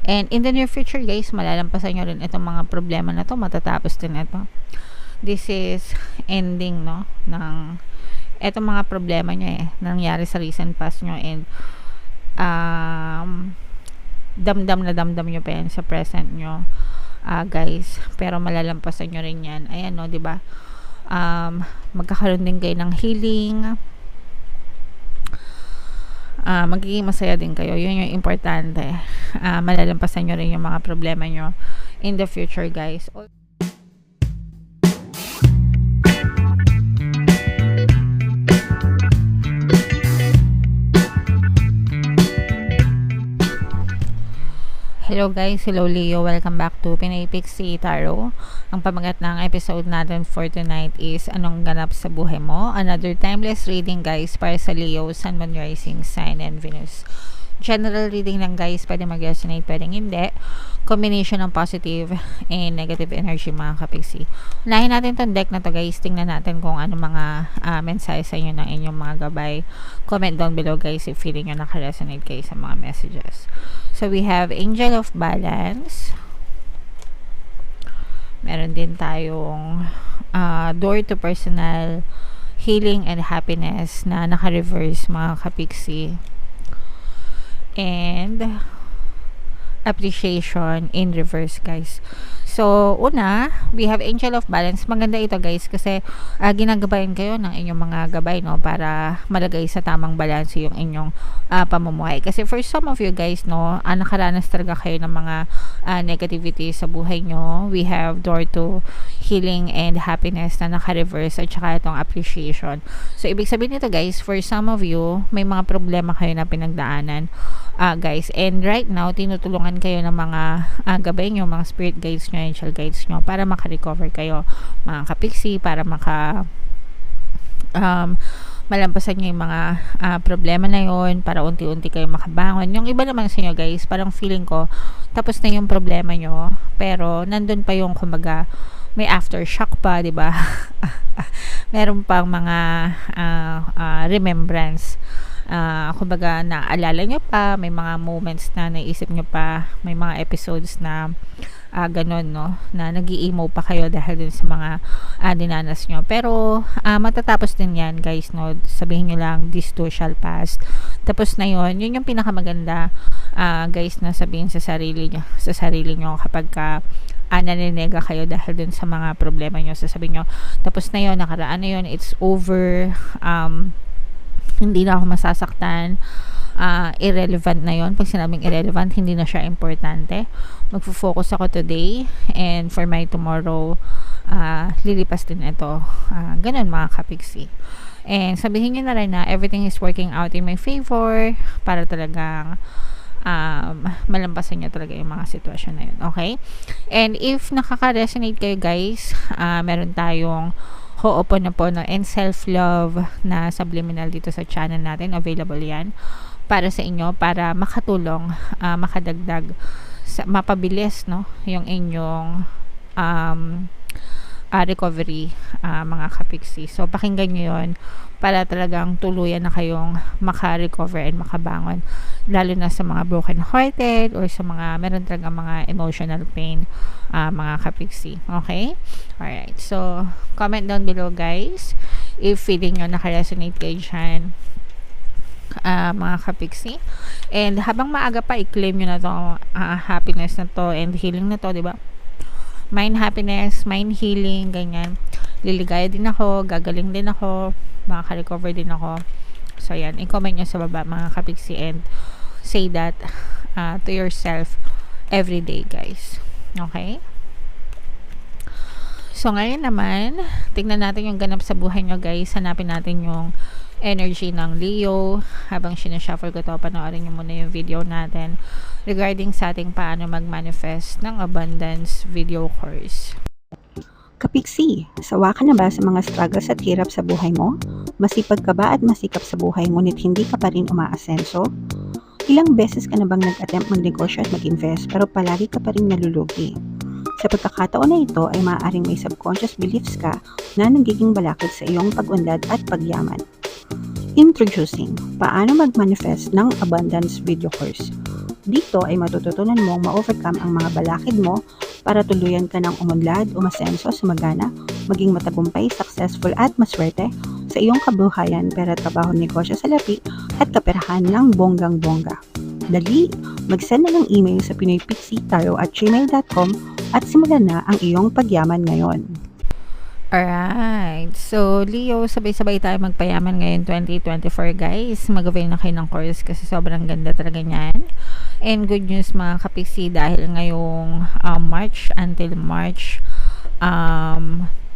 And in the near future guys, malalampasan nyo rin itong mga problema na to, matatapos din ito. This is ending, no, ng etong mga problema nyo nangyari sa recent past nyo, and damdam nyo pa yan sa present nyo, guys, pero malalampasan nyo rin yan. Ayan, no, diba? Magkakaroon din kayo ng healing, magiging masaya din kayo, yun yung importante. Malalampasan nyo rin yung mga problema nyo in the future guys. Hello guys, hello Leo, welcome back to Pinay Pixie Tarot. Ang pamagat ng episode natin for tonight is anong ganap sa buhay mo. Another timeless reading guys para sa Leo, Sun, Moon, Rising, Sign, and Venus. General reading lang guys, pwede mag-resonate, pwedeng hindi. Combination ng positive and negative energy mga kapixie. Unahin natin tong deck na to guys, tingnan natin kung ano mga mensahe sa inyo ng inyong mga gabay. Comment down below guys if feeling nyo naka-resonate kayo sa mga messages. So we have Angel of Balance. Meron din tayong Door to Personal Healing and Happiness na naka-reverse mga kapixie. And Appreciation in reverse guys. So una, we have Angel of Balance. Maganda ito guys kasi ginagabayan kayo ng inyong mga gabay, no, para malagay sa tamang balance yung inyong pamumuhay. Kasi for some of you guys, no, nakaranas talaga kayo ng mga negativity sa buhay nyo. We have Door to Healing and Happiness na naka-reverse at saka itong Appreciation. So ibig sabihin nito guys, for some of you, may mga problema kayo na pinagdaanan guys, and right now tinutulungan kayo ng mga gabay nyo, mga spirit guides nyo, angel guides nyo para maka-recover kayo mga kapixie, para malampasan nyo yung mga problema na yon, para unti-unti kayo makabangon. Yung iba naman sa inyo guys, parang feeling ko tapos na yung problema nyo, pero nandun pa yung kumbaga may aftershock pa, di ba? Meron pang mga remembrance, kumbaga naalala nyo pa, may mga moments na naisip nyo pa, may mga episodes na ganon, no, na nag-i-emo pa kayo dahil dun sa mga dinanas nyo, pero matatapos din yan guys, no. Sabihin nyo lang, this too shall pass. Tapos na yun yung pinakamaganda guys, na sabihin sa sarili nyo kapag naninega kayo dahil dun sa mga problema nyo. Sasabihin nyo, tapos na yun, nakaraan na yun, it's over, hindi na ako masasaktan, irrelevant na yon. Pag sinabing irrelevant, hindi na siya importante. Magfo-focus ako today, and for my tomorrow, lilipas din ito. Ganun mga kapixie. And sabihin nyo na rin na everything is working out in my favor para talagang malampasan nyo talaga yung mga sitwasyon na yun. Okay? And if nakaka-resonate kayo guys, meron tayong Ho'oponopono and self-love na subliminal dito sa channel natin. Available yan para sa inyo, para makatulong, makadagdag, mapabilis, no, yung inyong recovery mga kapixie. So pakinggan nyo yun para talagang tuluyan na kayong maka-recover and makabangon, lalo na sa mga broken hearted or sa mga meron talaga mga emotional pain mga kapixie. Okay? Alright, so comment down below guys if feeling nyo naka-resonate kayo dyan mga kapixie. And habang maaga pa, i-claim nyo na to happiness na to and healing na to, diba? Mind happiness, mind healing, ganyan. Liligaya din ako, gagaling din ako, makaka-recover din ako. So yan, i-comment nyo sa baba mga kapixie, and say that to yourself every day guys. Okay? So ngayon naman, tingnan natin yung ganap sa buhay nyo guys. Hanapin natin yung energy ng Leo. Habang sinashuffle ko to, panoorin nyo muna yung video natin regarding sa ating paano mag-manifest ng abundance video course. Kapixie, sawa ka na ba sa mga struggles at hirap sa buhay mo? Masipag ka ba at masikap sa buhay ngunit hindi ka pa rin umaasenso? Ilang beses ka na bang nag-attempt magnegosyo at mag-invest pero palagi ka pa rin nalulugi? Sa pagkakataon na ito ay maaaring may subconscious beliefs ka na nagiging balakid sa iyong pag-unlad at pagyaman. Introducing, paano mag-manifest ng abundance video course. Dito ay matututunan mong ma-overcome ang mga balakid mo para tuluyan ka ng umunlad, umasenso, sumagana, maging matagumpay, successful at maswerte sa iyong kabuhayan, pera, trabaho, negosyo, salapi at kaperahan ng bonggang-bongga. Dali, mag-send na ng email sa pinoypixie@gmail.com at simulan na ang iyong pagyaman ngayon. Alright. So, Leo, sabay-sabay tayo magpayaman ngayon 2024, guys. Mag-avail na kayo ng course kasi sobrang ganda talaga niyan. And good news mga kapiksi dahil ngayong March until March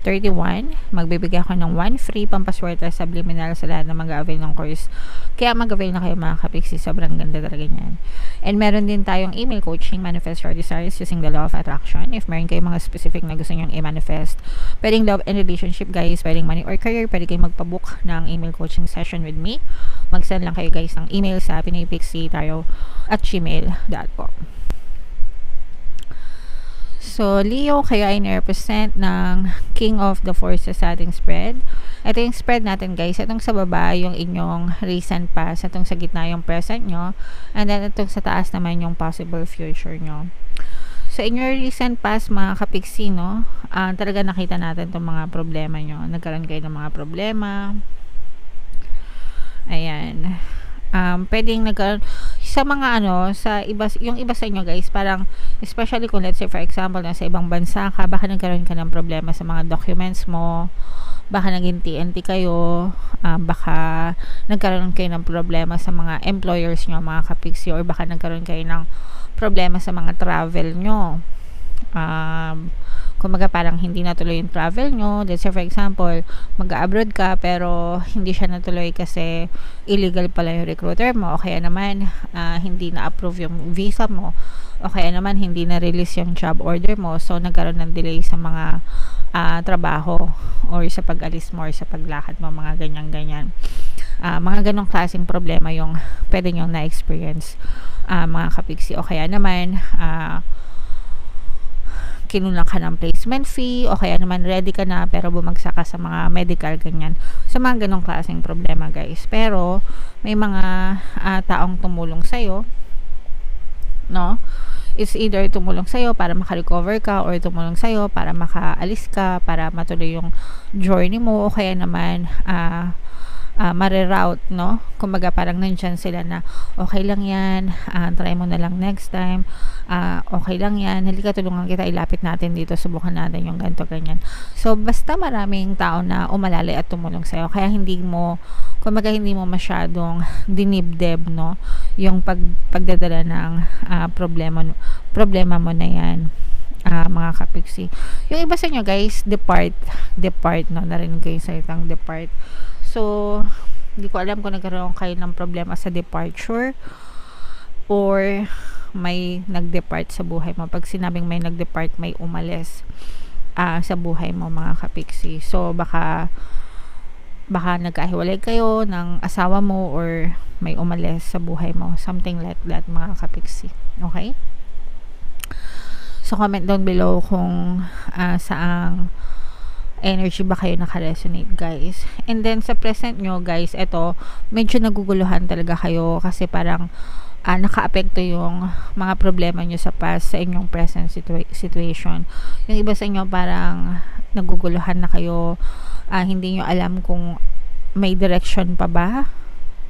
31, magbibigay ako ng 1 free pampaswerte subliminal sa lahat na mag-avail ng course. Kaya mag-avail na kayo mga kapiksi, sobrang ganda talaga niyan. And meron din tayong email coaching, manifest your desires using the law of attraction. If meron kayong mga specific na gusto nyong i-manifest, pwedeng love and relationship guys, pwedeng money or career, pwede kayong magpabook ng email coaching session with me. Mag-send lang kayo guys ng email sa pinoypixie@gmail.com. So, Leo, kayo ay nirepresent ng King of the Forces sa ating spread. Ito yung spread natin, guys. Itong sa baba, yung inyong recent past. Itong sa gitna, yung present nyo. And then, itong sa taas naman, yung possible future nyo. So, in your recent past, mga kapiksi, no, talaga nakita natin itong mga problema nyo. Nagkaroon kayo ng mga problema. Ayan. Pwedeng nagkaroon sa mga sa iba, yung iba sa inyo guys, parang especially kung let's say for example nasa ibang bansa ka, baka nagkaroon ka ng problema sa mga documents mo, baka naging TNT kayo, baka nagkaroon kayo ng problema sa mga employers nyo mga kapiksi, or baka nagkaroon kayo ng problema sa mga travel nyo. Kumaga parang hindi natuloy yung travel nyo. Let's say for example, mag-abroad ka pero hindi siya natuloy kasi illegal pala yung recruiter mo, o kaya naman hindi na-approve yung visa mo, o kaya naman hindi na-release yung job order mo, so nagkaroon ng delay sa mga trabaho or sa pag-alis mo or sa paglakad mo, mga ganyan-ganyan. Mga ganong klaseng problema yung pwede nyo na-experience mga kapiksi, o kaya naman kinulang ka ng placement fee, o kaya naman ready ka na pero bumagsak ka sa mga medical, ganyan. So, mga ganong klaseng problema guys. Pero, may mga taong tumulong sa'yo, no? It's either tumulong sa'yo para makarecover ka, or tumulong sa'yo para makaalis ka, para matuloy yung journey mo, o kaya naman mariroute, no? Kumbaga parang nandyan sila na okay lang yan, try mo na lang next time, okay lang yan, halika tulungan kita, ilapit natin dito, subukan natin yung ganito, ganyan. So, basta maraming tao na umalalay at tumulong sa'yo, kaya hindi mo, kumbaga hindi mo masyadong dinibdib, no? Yung pagdadala ng problema mo na yan, mga kapiksi. Yung iba sa inyo guys, depart, no? Narinig ko yung salitang depart. So, hindi ko alam kung nagkaroon kayo ng problema sa departure or may nag-depart sa buhay mo. Pag sinabing may nag-depart, may umalis sa buhay mo mga kapiksi. So, baka nagkahiwalay kayo ng asawa mo or may umalis sa buhay mo. Something like that mga kapiksi. Okay? So, comment down below kung saang energy ba kayo naka-resonate guys. And then sa present nyo guys, eto medyo naguguluhan talaga kayo kasi parang naka-apekto yung mga problema nyo sa past sa inyong present situation. Yung iba sa inyo parang naguguluhan na kayo, hindi nyo alam kung may direction pa ba.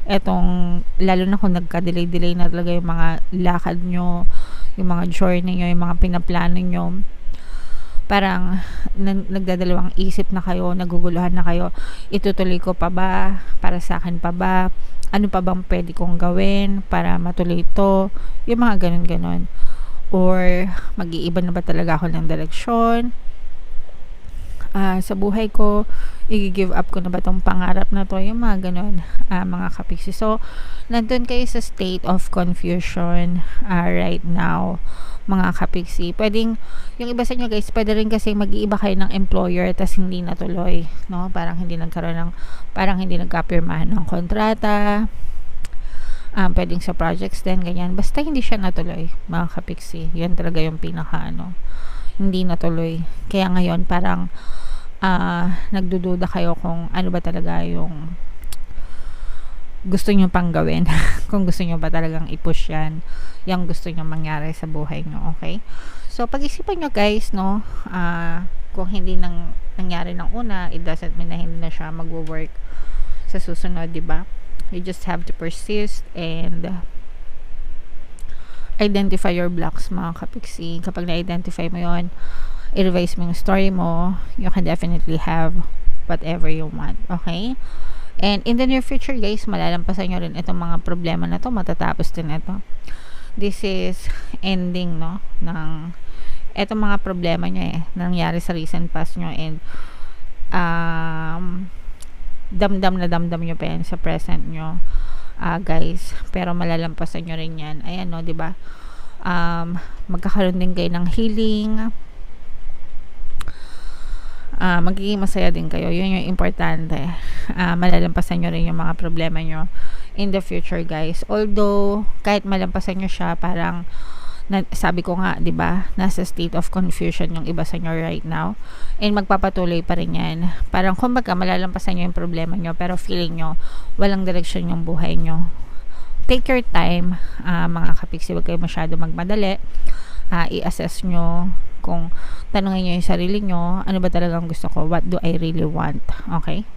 Etong lalo na kung nagka-delay na talaga yung mga lakad nyo, yung mga journey nyo, yung mga pinaplano nyo, parang nagdadalawang isip na kayo, naguguluhan na kayo, itutuloy ko pa ba, para sa akin pa ba, ano pa bang pwede kong gawin para matuloy ito, yung mga ganun-ganon, or mag-iiba na ba talaga ako ng direksyon sa buhay ko, i-give up ko na ba tong pangarap na to, yung mga ganon, mga kapiksi. So, nandun kayo sa state of confusion right now, mga kapiksi. Pwedeng, yung iba sa inyo guys, pwede rin kasi mag-iiba kayo ng employer tas hindi natuloy, no? Parang hindi nagkapirmahan ng kontrata, pwedeng sa projects din, ganyan. Basta hindi siya natuloy, mga kapiksi. Yan talaga yung hindi natuloy. Kaya ngayon, parang nagdududa kayo kung ano ba talaga yung gusto nyo pang gawin. Kung gusto nyo ba talagang i-push yan, yung gusto nyo mangyari sa buhay nyo, okay? So, pag-isipan nyo guys, no, kung hindi nangyari ng una, it doesn't mean na hindi na siya magwo-work sa susunod, di ba? You just have to persist and identify your blocks, mga kapiksi. Kapag na-identify mo yon, i-revise mo yung story mo, you can definitely have whatever you want, okay? And in the near future guys, malalampasan nyo rin itong mga problema na to, matatapos din ito. This is ending, no, ng etong mga problema nyo nangyari sa recent past nyo, and damdam nyo pa yan sa present nyo, guys, pero malalampasan nyo rin yan. Ayan, no, diba? Magkakaroon din kayo ng healing, magiging masaya din kayo. Yun yung importante. Malalampasan nyo rin yung mga problema nyo in the future guys. Although kahit malampasan nyo siya, parang sabi ko nga, 'di ba, nasa state of confusion yung iba sa nyo right now, and magpapatuloy pa rin yan. Parang kumbaga malalampasan nyo yung problema nyo, pero feeling nyo walang direksyon yung buhay nyo. Take your time, mga kapiksi. Huwag kayo masyado magmadali. I-assess nyo, kung tanungin nyo yung sarili nyo, ano ba talagang gusto ko, what do I really want, okay?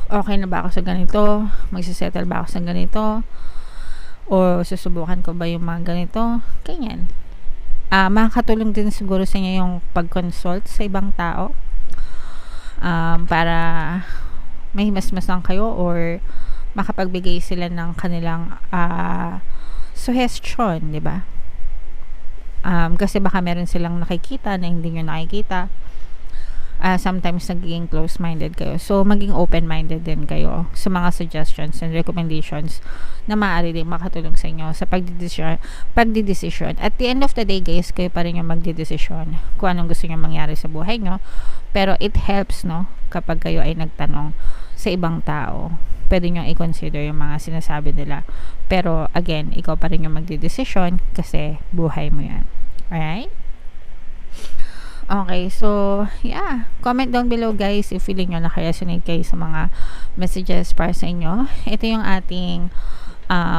Okay na ba ako sa ganito? Magsisettle ba ako sa ganito? O susubukan ko ba yung mga ganito? Ganyan. Makakatulong din siguro sa inyo yung pag-consult sa ibang tao, para may mas-masang kayo, or makapagbigay sila ng kanilang suggestion, di ba? Kasi baka meron silang nakikita na hindi nyo nakikita. Sometimes nagiging close-minded kayo, so maging open-minded din kayo sa mga suggestions and recommendations na maaari din makatulong sa inyo sa pagdidesisyon. At the end of the day guys, kayo pa rin yung magdidesisyon kung anong gusto nyo mangyari sa buhay nyo, pero it helps, no, kapag kayo ay nagtanong sa ibang tao. Pwede nyo i-consider yung mga sinasabi nila, pero again, ikaw pa rin yung magdidesisyon kasi buhay mo yan. Alright? Okay, so yeah, comment down below guys if feeling nyo naka-resonate kayo sa mga messages para sa inyo. Ito yung ating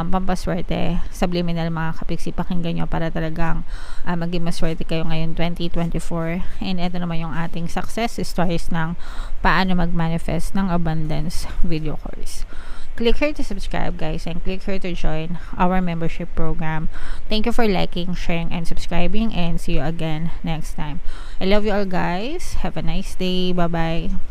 pampaswerte, subliminal, mga kapiksi. Pakinggan nyo para talagang maging maswerte kayo ngayon 2024. And ito naman yung ating success stories ng paano mag-manifest ng abundance video course. Click here to subscribe guys, and click here to join our membership program. Thank you for liking, sharing, and subscribing, and see you again next time. I love you all guys. Have a nice day. Bye bye.